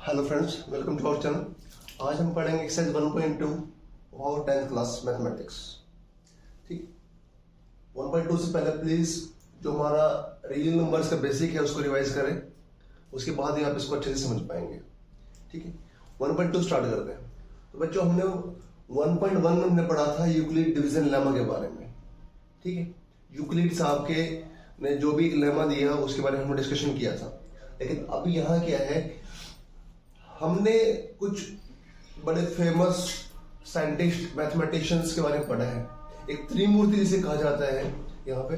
Hello friends, welcome to our channel. आज हम पढ़ेंगे एक्सरसाइज 1.2 और 10th क्लास मैथमेटिक्स। ठीक, 1.2 से पहले प्लीज जो हमारा रियल नंबर्स का बेसिक है उसको रिवाइज करें, उसके बाद ही आप इसको अच्छे से समझ पाएंगे। ठीक है, 1.2 स्टार्ट करते हैं। तो बच्चों, हमने 1.1 में हमने पढ़ा था यूक्लिड डिवीजन लेमा के बारे में। ठीक है, यूक्लिड साहब के ने जो भी लेमा दिया उसके बारे में हमने डिस्कशन किया था। लेकिन अब यहाँ क्या है, हमने कुछ बड़े फेमस साइंटिस्ट मैथमेटिशियंस के बारे में पढ़ा है। एक त्रिमूर्ति जिसे कहा जाता है यहाँ पे,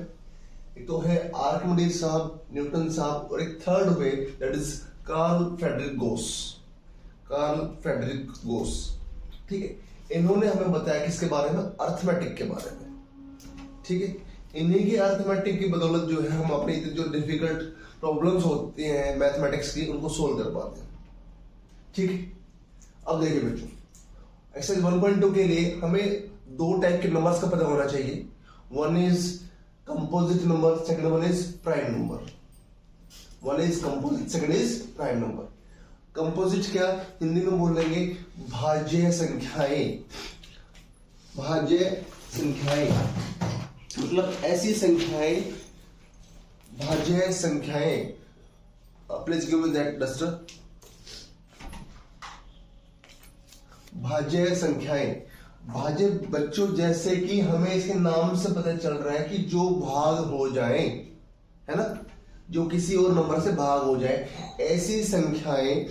एक तो है आर्किमिडीज साहब, न्यूटन साहब, और एक third way that is Carl Friedrich Gauss. ठीक है, इन्होंने हमें बताया किसके बारे में, अर्थमेटिक के बारे में। ठीक है, इन्हीं की अर्थमेटिक की बदौलत जो है हम अपनी जो डिफिकल्ट प्रॉब्लम्स होती हैं मैथमेटिक्स की उनको सोल्व कर पाते हैं। ठीक है, अब देखिए बच्चों, एक्सरसाइज 1.2 के लिए हमें दो टाइप के नंबर्स का पता होना चाहिए। One is composite number, second one is prime number. One is composite, second is prime number. Composite क्या हिंदी में बोलेंगे, भाज्य संख्याएं। भाज्य संख्याएं मतलब ऐसी संख्याएं, भाज्य संख्याएं। Please give me that duster. भाज्य संख्याएं, भाज्य बच्चों जैसे कि हमें इसके नाम से पता चल रहा है कि जो भाग हो जाए, है ना, जो किसी और नंबर से भाग हो जाए, ऐसी संख्याएं,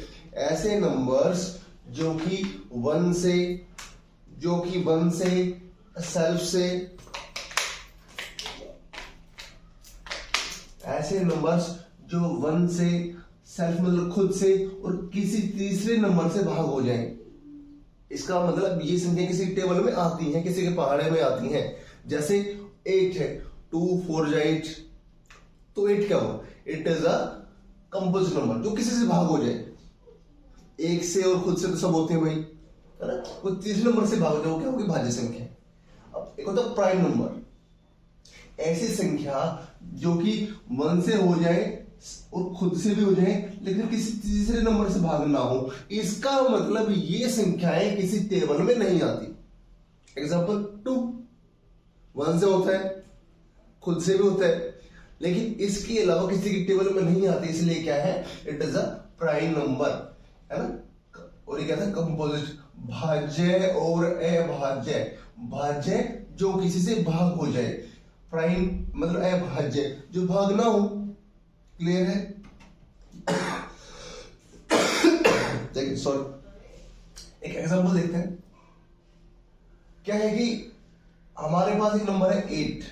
ऐसे नंबर्स जो कि वन से सेल्फ से, ऐसे नंबर्स जो वन से सेल्फ मतलब खुद से और किसी तीसरे नंबर से भाग हो जाए। इसका मतलब ये संख्या किसी टेबल में आती हैं, किसी के पहाड़े में आती हैं। जैसे 8 है, 2 4 8, तो 8 क्या हुआ, it is a composite number जो किसी से भाग हो जाए। एक से और खुद से तो सब होते हैं भाई, है ना, वो तीसरे नंबर से भाग जाए, वो क्या होगी, भाज्य संख्या। अब एक होता है प्राइम नंबर, ऐसी संख्या जो कि 1 से हो जाए और खुद से भी हो जाए लेकिन किसी तीसरे नंबर से भाग ना हो। इसका मतलब ये संख्याएं किसी टेबल में नहीं आती। एग्जांपल 2 1 से होता है, खुद से भी होता है, लेकिन इसके अलावा किसी की टेबल में नहीं आती, इसलिए क्या है, it is a prime number, है ना। और ये क्या था, कंपोजिट। भाज्य और अभाज्य, भाज्य जो किसी से भाग हो जाए, प्राइम मतलब अभाज्य जो भाग ना हो। क्लियर है? देखिए, सॉरी, एक एग्जांपल देखते हैं। क्या है कि हमारे पास एक नंबर है 8,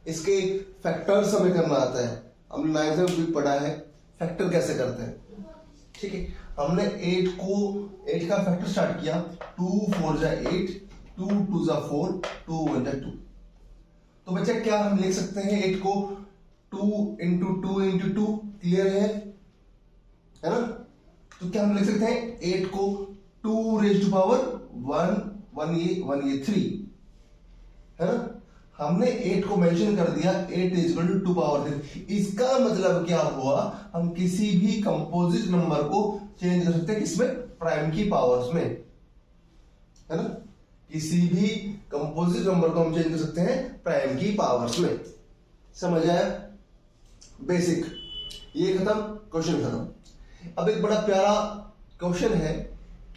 इसके फैक्टर्स हमें करना आता है। हमने 9th में भी पढ़ा है फैक्टर कैसे करते हैं। ठीक है, हमने 8 का फैक्टर स्टार्ट किया। 2 4 जा 8, 2 2 जा 4, 2 1 जा 2। तो बच्चा क्या हम लिख सकते हैं 8 को 2 into 2 into 2, क्लियर है ना। तो क्या हम लिख सकते हैं 8 को 2 raised to power 1, 1 ये 3, है ना। हमने 8 को मेंशन कर दिया, 8 is equal to 2 power 3। इसका मतलब क्या हुआ, हम किसी भी कंपोजिट नंबर को चेंज कर सकते हैं किसमें, प्राइम की पावर्स में, है ना। किसी भी कंपोजिट नंबर को हम चेंज कर सकते हैं प्राइम की पावर्स में। समझ आया, बेसिक, ये खत्म, क्वेश्चन खत्म। अब एक बड़ा प्यारा क्वेश्चन है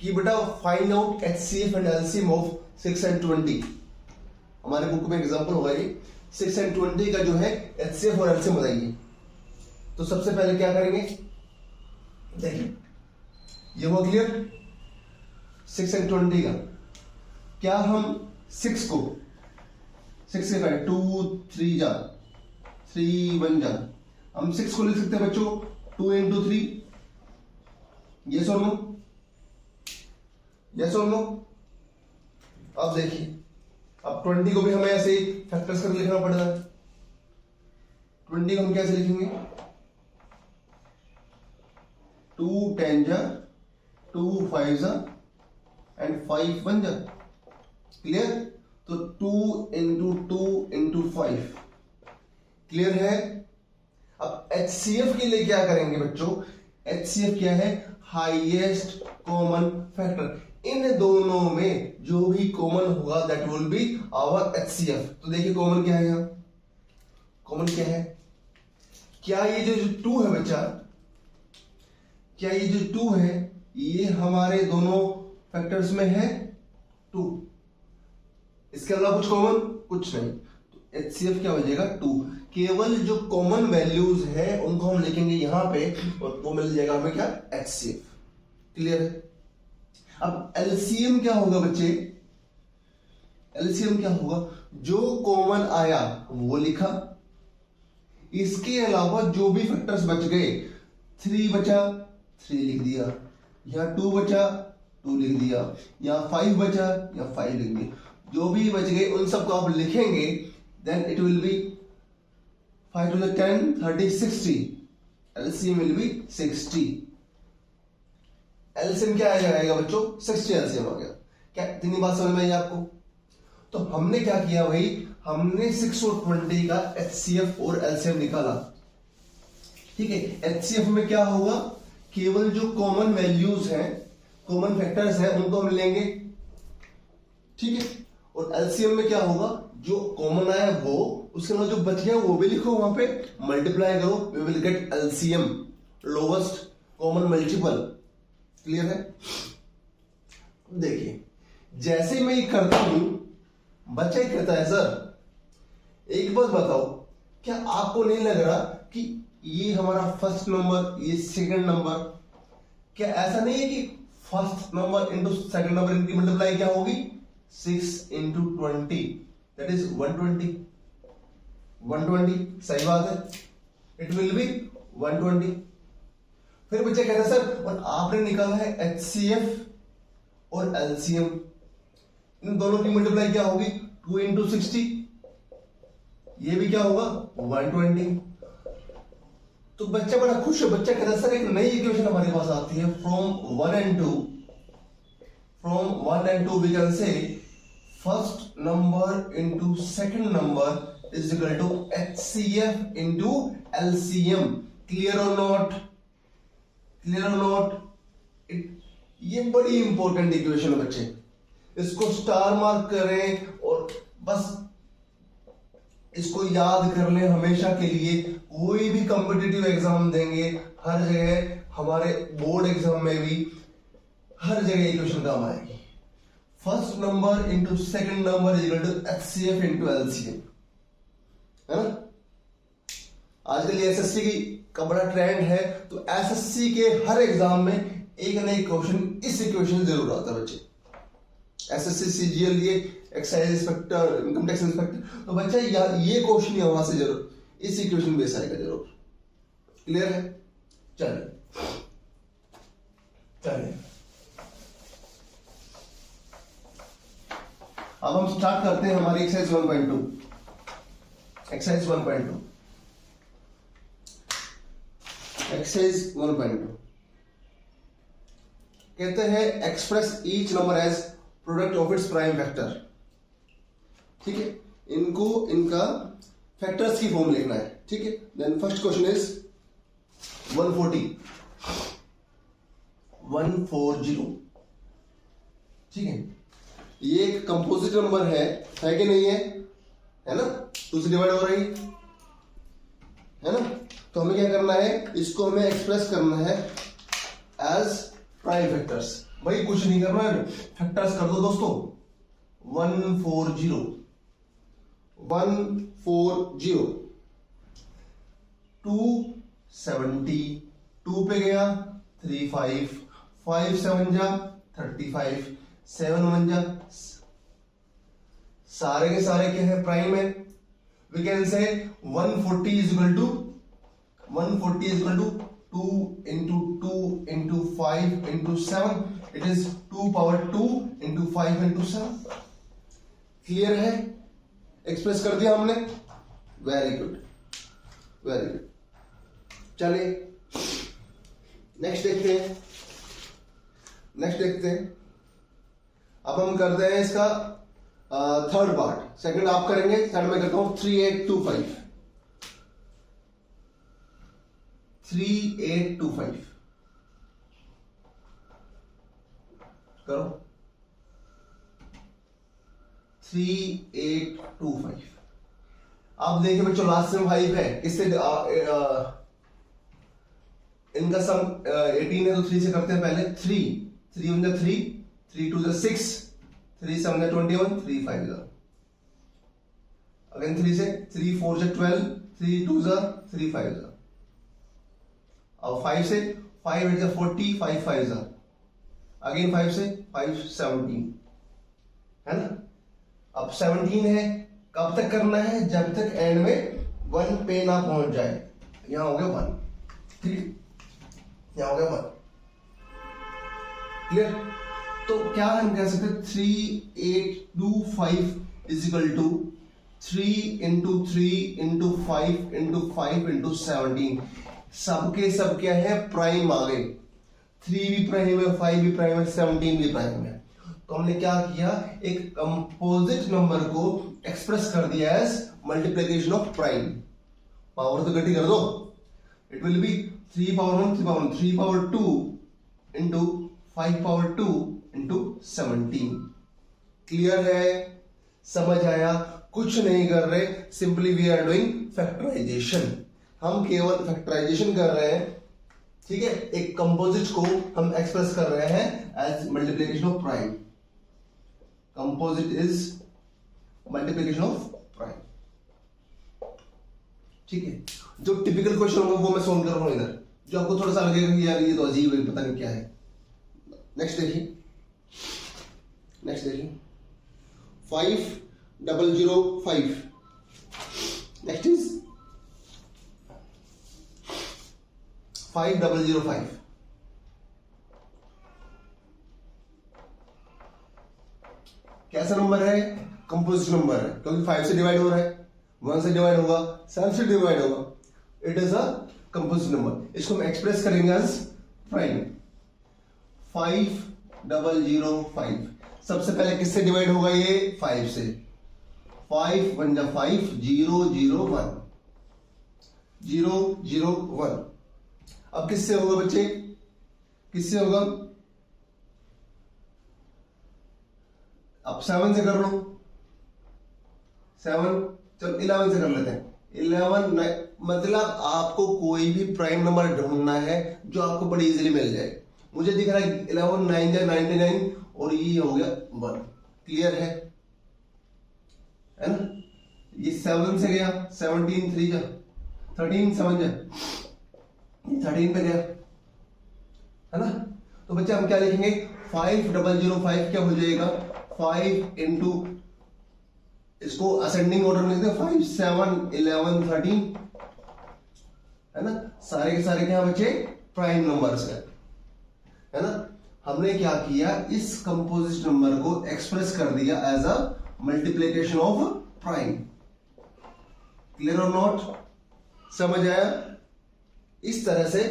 कि बेटा find out HCF and LCM of 6 and 20। हमारे बुक में एग्जांपल होगा ये 6 and 20 का जो है HCF और LCM बताइए। तो सबसे पहले क्या करेंगे, देखिए ये हुआ क्लियर, 6 and 20 का। क्या हम 6 को 6 से 2 3 जा 3 1 जा, हम 6 को लिख सकते हैं बच्चों 2 into 3। यस और नो, यस और नो। अब देखिए, अब 20 को भी हमें ऐसे ही फैक्टर्स करके लिखना पड़ता है। 20 को हम कैसे लिखेंगे, 2 10 जा, 2 5 जा एंड 5 1 जा, क्लियर। तो 2 into 2 into 5, क्लियर है। अब HCF के लिए क्या करेंगे बच्चों, HCF क्या है? Highest common factor. इन दोनों में जो भी कॉमन होगा that will be our HCF। तो देखिए कॉमन क्या है यहाँ, कॉमन क्या है? क्या ये जो 2 है बच्चा, क्या ये जो 2 है ये हमारे दोनों फैक्टर्स में है 2? इसके अलावा कुछ कॉमन? कुछ नहीं। तो HCF क्या हो जाएगा? 2। केवल जो कॉमन वैल्यूज है उनको हम लिखेंगे यहां पे और वो मिल जाएगा हमें क्या? HCF। क्लियर है? अब LCM क्या होगा बच्चे? LCM क्या होगा? जो कॉमन आया वो लिखा, इसके अलावा जो भी फैक्टर्स बच गए, 3 बचा 3 लिख दिया, या 2 बचा 2 लिख दिया, या 5 बचा या 5 लिख दिया। जो भी बच गए उन सबको आप लिखेंगे, then it will be 5 to the 10 30 60। LCM will be 60। LCM क्या आ जाएगा बच्चों? 60 LCM आ गया। क्या इतनी बात समझ में आई आपको? तो हमने क्या किया भाई, हमने 6 और 20 का HCF और LCM निकाला। ठीक है, HCF में क्या होगा? केवल जो कॉमन वैल्यूज हैं, कॉमन फैक्टर्स हैं, उनको हम लेंगे। ठीक है, और LCM में क्या होगा? जो कॉमन आया वो, उसके बाद जो बच गया वो भी लिखो वहां पे, मल्टीप्लाई करो, we will get LCM, lowest common multiple. Clear है? देखिए जैसे मैं ये करता हूं, बच्चा ही करता है सर। एक बात बताओ, क्या आपको नहीं लग रहा कि ये हमारा फर्स्ट नंबर, ये सेकंड नंबर, क्या ऐसा नहीं है कि first number into second number इनकी मल्टीप्लाई क्या होगी? 6 into 20 that is 120। 120 सही बात है, इट विल बी 120। फिर बच्चे कहते हैं सर और आपने निकाला है HCF और LCM, इन दोनों की मल्टीप्लाई क्या होगी? 2 into 60, ये भी क्या होगा? 120। तो बच्चा बड़ा खुश है, बच्चा कहता है सर एक नई इक्वेशन हमारे पास आती है, from 1 and 2, from 1 and 2 we can say first number into second number is equal to HCF into LCM। clear or not? clear or not? ये बड़ी इंपॉर्टेंट इक्वेशन है बच्चे, इसको स्टार मार्क करें और बस इसको याद कर लें हमेशा के लिए। कोई भी कॉम्पिटिटिव एग्जाम देंगे, हर जगह, हमारे बोर्ड एग्जाम में भी हर जगह इक्वेशन काम आएगी। First number into second number equal to HCF into LCM, है ना? आजकल एसएससी का बड़ा ट्रेंड है, तो एसएससी के हर एग्जाम में एक ना एक क्वेश्चन इस इक्वेशन से जरूर आता है बच्चे। एसएससी CGL ये excise inspector, income tax inspector, तो बच्चा ये क्वेश्चन वहां से जरूर इस इक्वेशन बेस आएगा जरूर। क्लियर है? चलिए चलिए अब हम स्टार्ट करते हैं हमारी एक्सरसाइज 1.2। एक्सरसाइज 1.2, एक्सरसाइज 1.2 कहते हैं express each number as product of its prime factor. ठीक है, इनको इनका फैक्टर्स की फॉर्म लिखना है। ठीक है, देन फर्स्ट क्वेश्चन इज 140। ठीक है, ये एक कंपोजिट नंबर है कि नहीं है? है ना? 2 से डिवाइड हो रही है ना? तो हमें क्या करना है, इसको हमें एक्सप्रेस करना है एज प्राइम फैक्टर्स। भाई कुछ नहीं करना है, फैक्टर्स कर दो दोस्तों। 140 270, 2 पे गया 35, 5 7 जा 35, 7 1 जा, सारे के सारे क्या है? प्राइम है। We can say 140 is equal to 2 into 2 into 5 into 7, it is 2 power 2 into 5 into 7। Clear है? एक्सप्रेस कर दिया हमने। Very good, very good. चलिए नेक्स्ट देखते हैं, नेक्स्ट देखते हैं। अब हम करते हैं इसका थर्ड पार्ट। सेकंड आप करेंगे, थर्ड में करता हूं 3825। करो 3825। आप देखिए बच्चों लास्ट में 5 है, इससे इनका सम 18 है तो 3 से करते हैं पहले। 3 1 3, 3 2 6, 3 7 21, 3 5 अगेन 3 से 3 4 12, 3 2 3 5 अब 5 से 5 8 40, 5 5 अगेन 5 से 5 17 है ना। अब 17 है, कब तक करना है, जब तक एंड में 1 पे ना पहुंच जाए। यहां हो गया 1, ठीक, यहां हो गया 1, क्लियर। तो क्या हम कह सकते हैं 3825 is equal to 3 into 3 into 5 into 5 into 17। सबके सब क्या है, प्राइम आ गए। 3 भी प्राइम है, 5 भी प्राइम है, 17 भी प्राइम है। तो हमने क्या किया, एक कंपोजिट नंबर को एक्सप्रेस कर दिया as multiplication of prime. Power तो गति कर दो, it will be 3 power 1 3 power 1 3 power 2 into 5 power 2 into 17। Clear है, समझ आया। कुछ नहीं कर रहे, simply we are doing factorisation. हम केवल फैक्टराइजेशन कर रहे हैं, ठीक है। एक कंपोजिट को हम एक्सप्रेस कर रहे हैं as multiplication of prime. Composite is multiplication of prime, ठीक है। जो टिपिकल क्वेश्चन होगा वो मैं सॉल्व कर रहा हूं इधर, जो आपको थोड़ा सा लगेगा कि यार ये तो अजीब है, पता नहीं क्या है। नेक्स्ट देखिए, 5005। Next is 5005। कैसा नंबर है, कंपोजिट नंबर है, क्योंकि 5 से डिवाइड हो रहा है, 1 से डिवाइड होगा, 7 से डिवाइड होगा। It is a composite number. इसको हम एक्सप्रेस करेंगे एज प्राइम। 5005 सबसे पहले किससे डिवाइड होगा, ये 5 से। 5 1 जा 5, 0 0 1 0 0 1। अब किससे होगा बच्चे, किससे होगा, अब 7 से कर लो, 7 चलो 11 से कर लेते हैं। 11 मतलब आपको कोई भी प्राइम नंबर ढूंढना है जो आपको बड़ी इजीली मिल जाए। मुझे दिख रहा है 11 9 जा 99 और ये हो गया 1। क्लियर है ना। ये 7 से गया, 17 3 जा 13 7 जा 13 पे गया, है ना। तो बच्चे हम क्या लिखेंगे, 5005 क्या हो जाएगा, 5 इंटू, इसको असेंडिंग ऑर्डर में लिखते हैं, 5 7 11 13, है ना। सारे के सारे क्या बच्चे प्राइम नंबर्स है ना। हमने क्या किया, इस कंपोजिट नंबर को एक्सप्रेस कर दिया as a multiplication of prime. Clear और नॉट, समझ आया। इस तरह से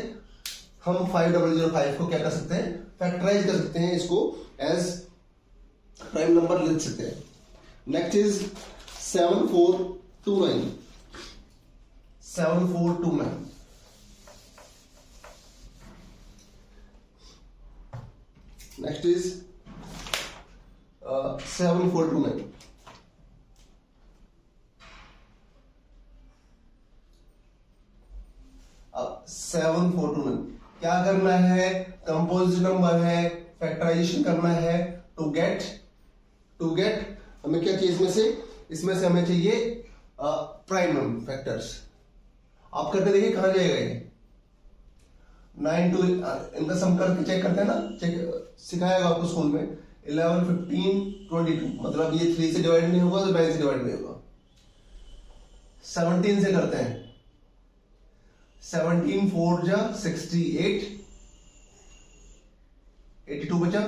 हम 5005 को क्या कर सकते हैं, फैक्टराइज कर सकते हैं, इसको एज प्राइम नंबर लिख सकते हैं। Next is 7429। 7429 next is 7429। अब 7429 क्या करना है, कंपोजिट नंबर है, फैक्टराइजेशन करना है। टू गेट हमें क्या चाहिए इसमें से हमें चाहिए प्राइम फैक्टर्स। आप करके देखिए कहां जाएगा ये। 9 2 इनका सम करके चेक करते हैं ना, चेक सिखाएगा आपको स्कूल में। 11 15 22 मतलब ये 3 से डिवाइड नहीं होगा तो 9 से डिवाइड नहीं होगा। 17 से करते हैं, 17 4 जा 68, 82 बचा,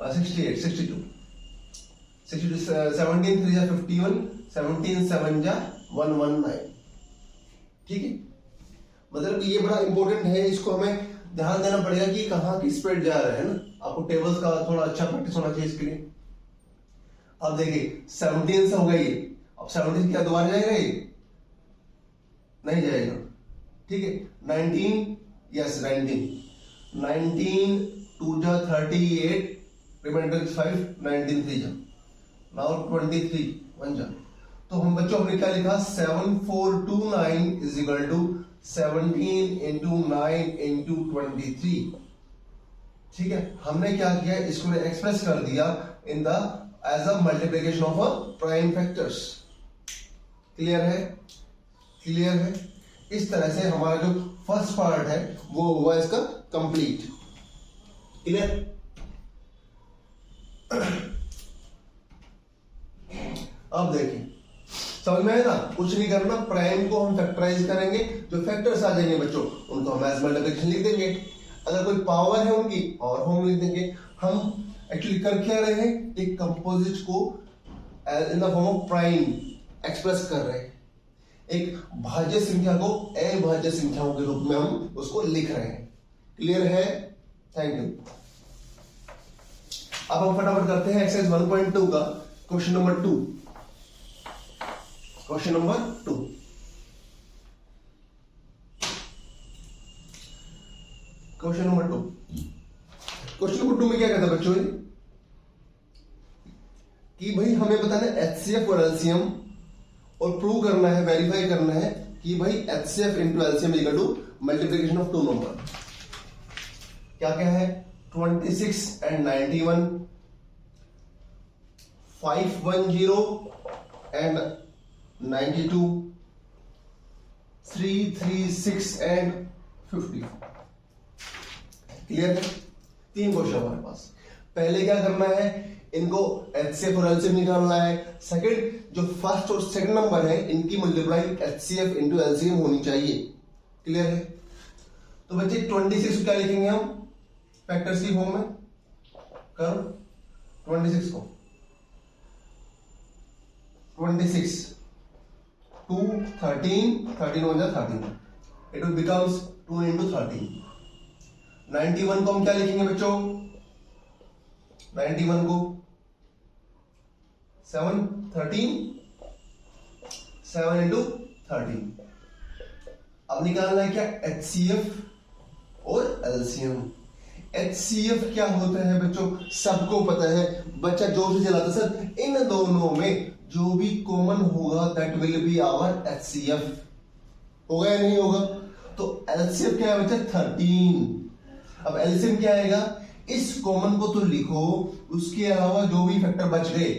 68 62 17 3 जा 51, 17 7 जा 119। ठीक है, मतलब ये बड़ा इंपॉर्टेंट है, इसको हमें ध्यान देना पड़ेगा कि कहाँ की स्प्रेड जा रहा है ना। आपको टेबल्स का थोड़ा अच्छा प्रैक्टिस होना चाहिए इसके लिए। अब देखिए 17 से हो गई, अब 17 क्या दोबारा जाएगा ये, नहीं जाएगा, ठीक है। 19, यस 19 2 जा 38, रिमाइंडर 5, 19 3 जा, नाउ 23 1 जा। तो हम बच्चों हमने क्या लिखा, 7429 is equal to 17 into 9 into 23, ठीक है। हमने क्या किया, इसको एक्सप्रेस कर दिया in the as a multiplication of a prime factors. Clear है, क्लियर है। इस तरह से हमारा जो फर्स्ट पार्ट है वो हुआ इसका कंप्लीट। क्लियर। अब देखिए समझ में है ना, कुछ नहीं करना, प्राइम को हम फैक्टराइज करेंगे, जो फैक्टर्स आ जाएंगे बच्चों उनको हम एज मल्टीप्लिकेशन लिख देंगे। अगर कोई पावर है उनकी और हम लिख देंगे। हम एक्चुअली कर क्या रहे हैं, एक कंपोजिट को in the form of prime express कर रहे हैं, एक भाज्य संख्या को अभाज्य संख्याओं के रूप में हम उसको लिख रहे हैं। क्लियर है, थैंक यू। अब हम फटाफट करते हैं एक्सरसाइज 1.2 का question number 2। Question number 2, question number 2। Question number 2 में क्या कहता है बच्चों कि भाई हमें बताना है एचसीएफ और एलसीएम, और प्रूव करना है, वेरीफाई करना है कि भाई HCF into LCM equal to multiplication of two number. क्या क्या है, 26 एंड 91, 510 एंड 92, 336 एंड 50। क्लियर है, 3 क्वेश्चन हमारे पास। पहले क्या करना है, इनको एचसीएफ और एलसीएम निकालना है। सेकंड, जो फर्स्ट और सेकंड नंबर है इनकी मल्टीप्लाई एचसीएफ इंटू एलसीएम होनी चाहिए। क्लियर है। तो बच्चे 26 क्या लिखेंगे हम फैक्टर्स की फॉर्म में, करो 26 को 26 2 13 13 1 13, इट विल बिकम्स 2 इंटू 13। 91 को हम क्या लिखेंगे बच्चों, 91 को 7 13 7 इंटू 13। अब निकालना है क्या, एचसीएफ और एलसीएम। एचसीएफ क्या होता है बच्चों, सबको पता है, बच्चा जोर से चलाता सर इन दोनों में जो भी कॉमन होगा that will be our HCF. होगा या नहीं होगा। तो एलसीएफ क्या है बच्चा, 13। अब एलसीएम क्या आएगा, इस कॉमन को तो लिखो, उसके अलावा जो भी फैक्टर बच गए,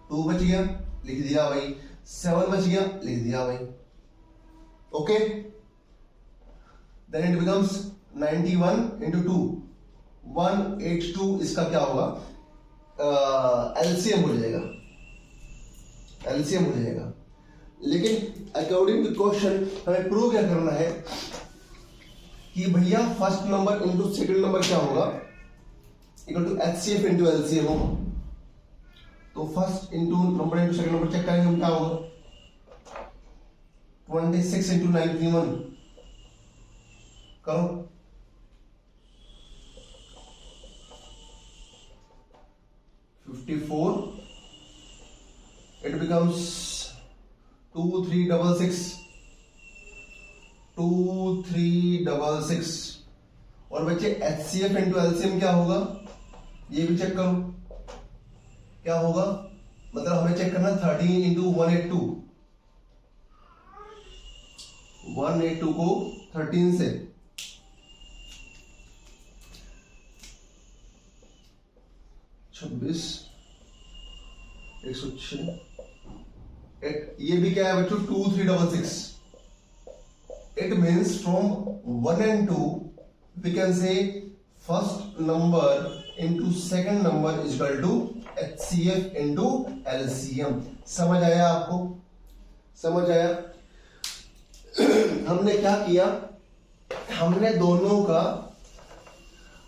2 बच गया लिख दिया भाई, 7 बच गया लिख दिया भाई। Okay, then it becomes 91 into 2 182। इसका क्या होगा, एलसीएम हो जाएगा, एलसीएम हो जाएगा। लेकिन अकॉर्डिंग टू क्वेश्चन हमें प्रूव क्या करना है कि भैया first number into second number क्या होगा, equal to HCF into LCM होगा। तो first into number into second number check करेंगे हम, क्या होगा 26 इंटू 91 करो, it becomes 2366 2366। और बच्चे एचसीएफ इंटू एलसीएम क्या होगा, ये भी चेक करो क्या होगा, मतलब हमें चेक करना 13 इंटू 182, 182 को 13 से 26 106। ये भी क्या है बच्चों 2366। It means from 1 and 2 we can say first number into second number is equal to HCF into LCM। समझ आया आपको, समझ आया। हमने क्या किया, हमने दोनों का,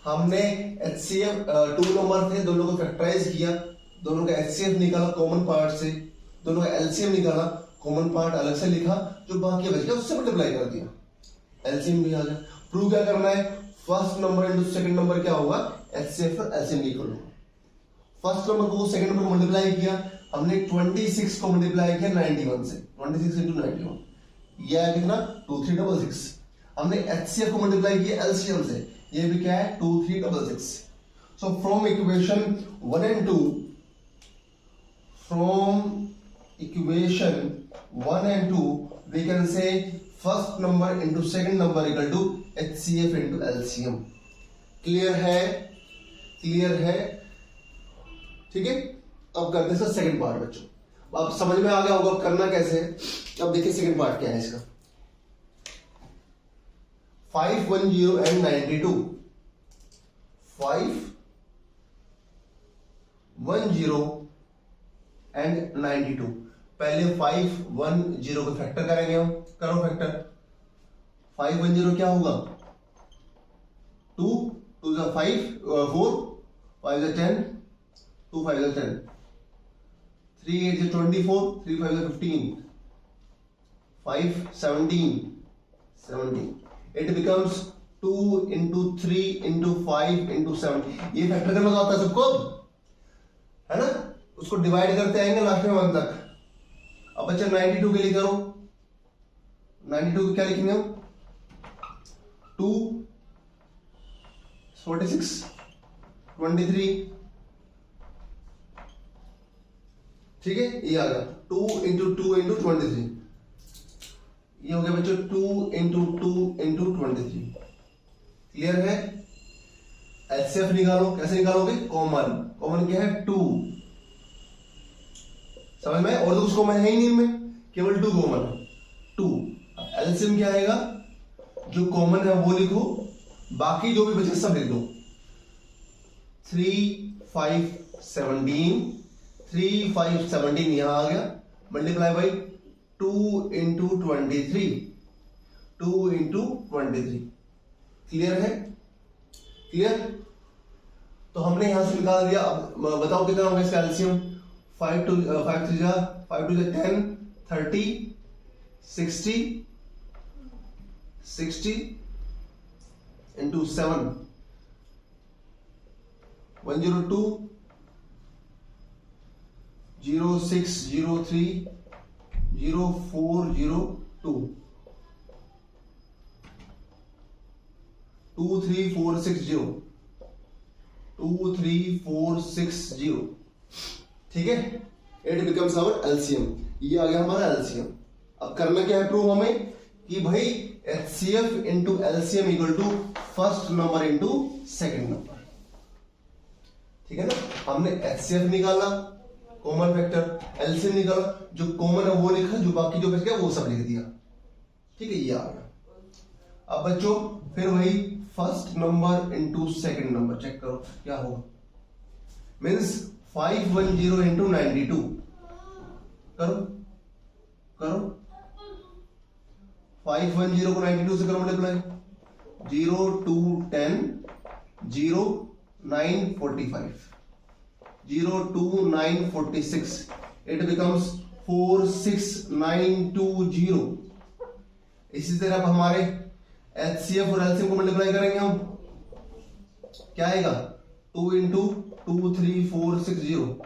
हमने HCF 2 नंबर थे, दोनों को फैक्टराइज किया, दोनों का HCF निकाला कॉमन पार्ट से, दोनों का LCM निकाला, कॉमन पार्ट अलग से लिखा, जो बाकी बच गया उससे मल्टीप्लाई कर दिया, LCM भी आ गया। प्रूव क्या करना है, first number into second number क्या होगा, HCF और LCM इक्वल होगा। फर्स्ट नंबर को सेकंड नंबर को मल्टीप्लाई किया, हमने 26 को मल्टीप्लाई किया 91 से, 26 इंटू 91, ये आया कितना 2366। हमने HCF को मल्टीप्लाई किया LCM से, ये भी क्या है 2366। So from equation 1 and 2, from equation 1 and 2 we can say first number into second number equal to HCF into LCM। Clear है? क्लियर है? ठीक है, अब करते हैं सेकंड पार्ट बच्चों। अब समझ में आ गया होगा करना कैसे है। अब देखिए सेकंड पार्ट क्या है इसका। 510 and 92, 510 and 92। पहले 510 को फैक्टर करेंगे हम। करो फैक्टर। 510 क्या होगा 2 2 5 4 5 10 2 5 10 3 8 24 3 5 15 5 17 17। It becomes 2 into 3 into 5 into 7। ये फैक्टर करना आता है सबको, है ना? उसको डिवाइड करते आएंगे लास्ट में 1 तक। अब बच्चा 92 के लिए करो। 92 को क्या लिखेंगे हम 2 46 23। ठीक है, ये आ गया 2 into 2 into 23। ये हो गया बच्चों 2 into 2 into 23। क्लियर है? एचसीएफ निकालो। कैसे निकालोगे? कॉमन। कॉमन क्या है 2। समझ में? और तो कुछ कॉमन है ही नहीं इनमें, केवल 2 कॉमन है 2। एलसीएम क्या आएगा? जो कॉमन है वो लिखो, बाकी जो भी बचे सब लिख दो। 3 5 17 3 5 17 यहां आ गया, multiply by 2 into 23 2 into 23। Clear है? क्लियर? तो हमने यहां से निकाल दिया। अब बताओ कितना होगा इसका एलसीएम। 5 2 10 30 60 60 into 7 102 0603 0402 23460 23460। ठीक है, इट बिकम्स आवर एलसीएम। ये आ गया हमारा एलसीएम। अब करना क्या है प्रूव हमें कि भाई HCF into LCM equal to first number into second number. ठीक है ना? हमने एचसीएफ निकाला कॉमन फैक्टर, एलसीएम निकाला, जो कॉमन है वो लिखा, जो बाकी जो बच गया वो सब लिख दिया। ठीक है, ये आ गया। अब बच्चों फिर वही first number into second number check करो क्या होगा। मीन्स 510 इंटू 92 करो करो। 510 को 92 से करो मल्टीप्लाई। 0 2 10 0 9 45 0 2 9 46। It becomes 46920। इसी तरह अब हमारे एचसीएफ और एलसीएम को मल्टीप्लाई करेंगे हम। क्या आएगा 2 इंटू 23460।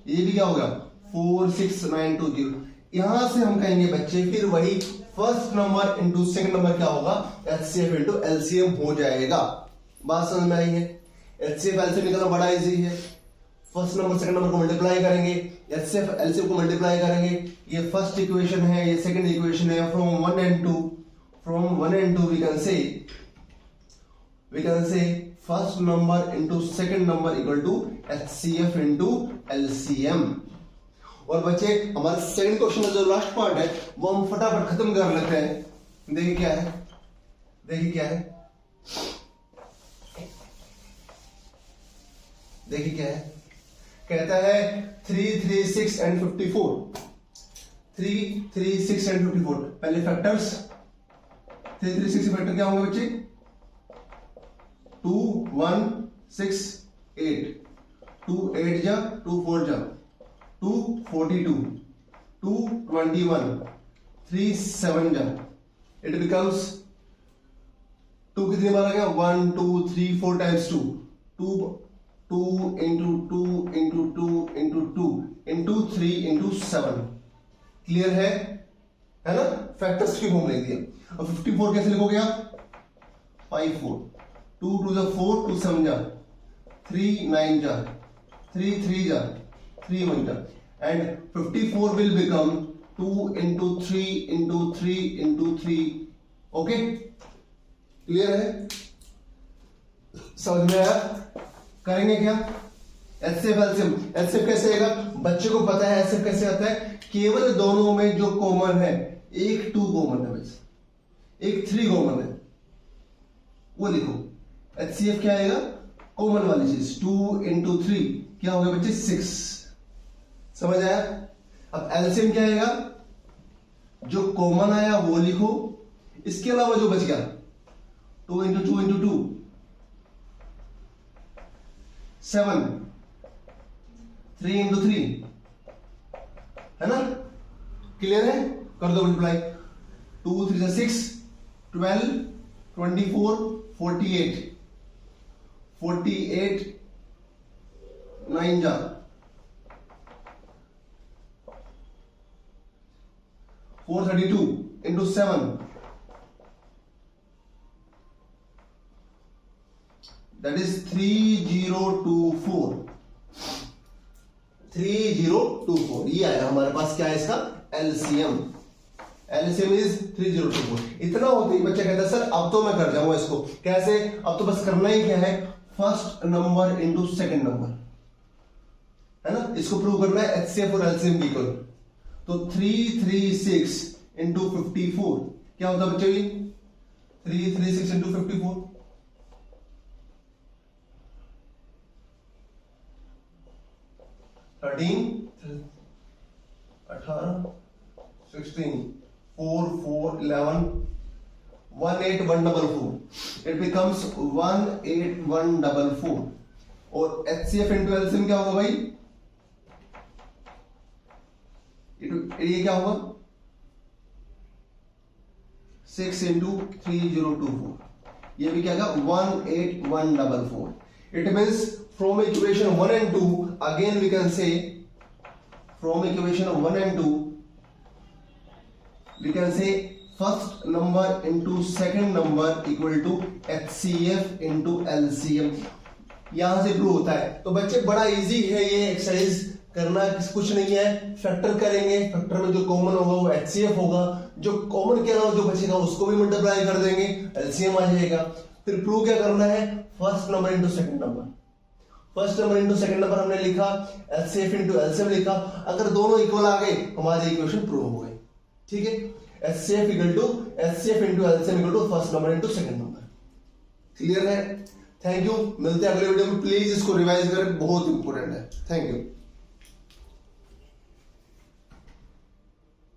ये भी क्या हो गया 46920। यहां से हम कहेंगे बच्चे फिर वही first number into second number क्या होगा एचसीएफ इंटू एलसीएम हो जाएगा। बात समझ में आई है? एचसीएफ एलसीएम निकालना बड़ा इजी है। फर्स्ट नंबर सेकंड नंबर को मल्टीप्लाई करेंगे, एचसीएफ एलसीएम को मल्टीप्लाई करेंगे। ये फर्स्ट इक्वेशन है, ये सेकंड इक्वेशन है। From 1 and 2 we can say first number into second number equal to HCF into LCM। और बच्चे हमारा सेकंड क्वेश्चन का जो लास्ट पार्ट है वो हम फटाफट खत्म कर लेते हैं। देखिए क्या है, देखिए क्या है, देखिए क्या है। कहता है 3 3 6 and 54। 3 3 6 and 54। पहले फैक्टर्स 3 3 6 फैक्टर क्या होंगे बच्चे 2 1 6 8 2 8 जा 2 4 जा 2 42 2 21 3 7 जा। इट बिकम्स 2 कितनी बार आ गया 1 2 3 4 times 2 2 2 into 2 into 2 into 2 into 3 into 7। Clear है? है ना, फैक्टर्स की फॉर्म लिख दिया। अब 54 कैसे लिखोगे आप, 5 4, 2 2 जा 4, 2 7 जा 3, 9 जा 3 3 जा 3 1 जा, and 54 will become 2 into 3 into 3 into 3। Okay, clear है, समझ में आया? करेंगे क्या, एचसीएफ एलसीएम। एचसीएफ कैसे आएगा, बच्चे को पता है एचसीएफ कैसे आता है, केवल दोनों में जो कॉमन है, एक 2 कॉमन है बस, एक 3 कॉमन है, वो लिखो। एचसीएफ क्या आएगा, कॉमन वाली चीज, 2 into 3 क्या हो गया बच्चे, 6। समझ आया? अब एलसीएम क्या आएगा, जो कॉमन आया वो लिखो, इसके अलावा जो बच गया 2 into 2 into 2 7, 3 into 3, है ना, क्लियर है? कर दो मल्टीप्लाई, 2 3 6, 12 24 48, 48 9 जा 432 into 7, that is 3024, 3024। ये आया हमारे पास, क्या है इसका एलसीएम, एलसीएम इज 3024। इतना होते ही बच्चा कहता है सर अब तो मैं कर जाऊंगा इसको, कैसे, अब तो बस करना ही क्या है, first number into second number, है ना, इसको प्रूव करना है एचसीएफ और एलसीएम की इक्वल। तो 336 इंटू 54 क्या होता है बच्चों, 336 इंटू 54, 13 18 16 4 4 11 18144, it becomes 18144। और एचसीएफ इंटू एलसीएम क्या होगा भाई, ये क्या होगा 6 इंटू 3024, ये भी क्या होगा 18144। It means from equation 1 and 2, again we can say from equation 1 and 2 we can say first number into second number equal to HCF into LCM। यहां से प्रूव होता है। तो बच्चे बड़ा इजी है ये एक्सरसाइज करना, कुछ नहीं है, फैक्टर करेंगे, फैक्टर में जो कॉमन होगा वो HCF होगा, जो कॉमन के अलावा जो बचेगा उसको भी मल्टीप्लाई कर देंगे, LCM आ जाएगा। फिर प्रूव क्या करना है, first number into second number, first number into second number हमने लिखा, एचसीएफ इंटू एलसीएम लिखा, अगर दोनों इक्वल आ गए हमारी इक्वेशन प्रूव हो गई। ठीक है, HCF equal to HCF into LCM equal to first number into second number. Clear है? थैंक यू, मिलते हैं अगले वीडियो में। प्लीज इसको रिवाइज करें, बहुत इंपॉर्टेंट है। Thank you.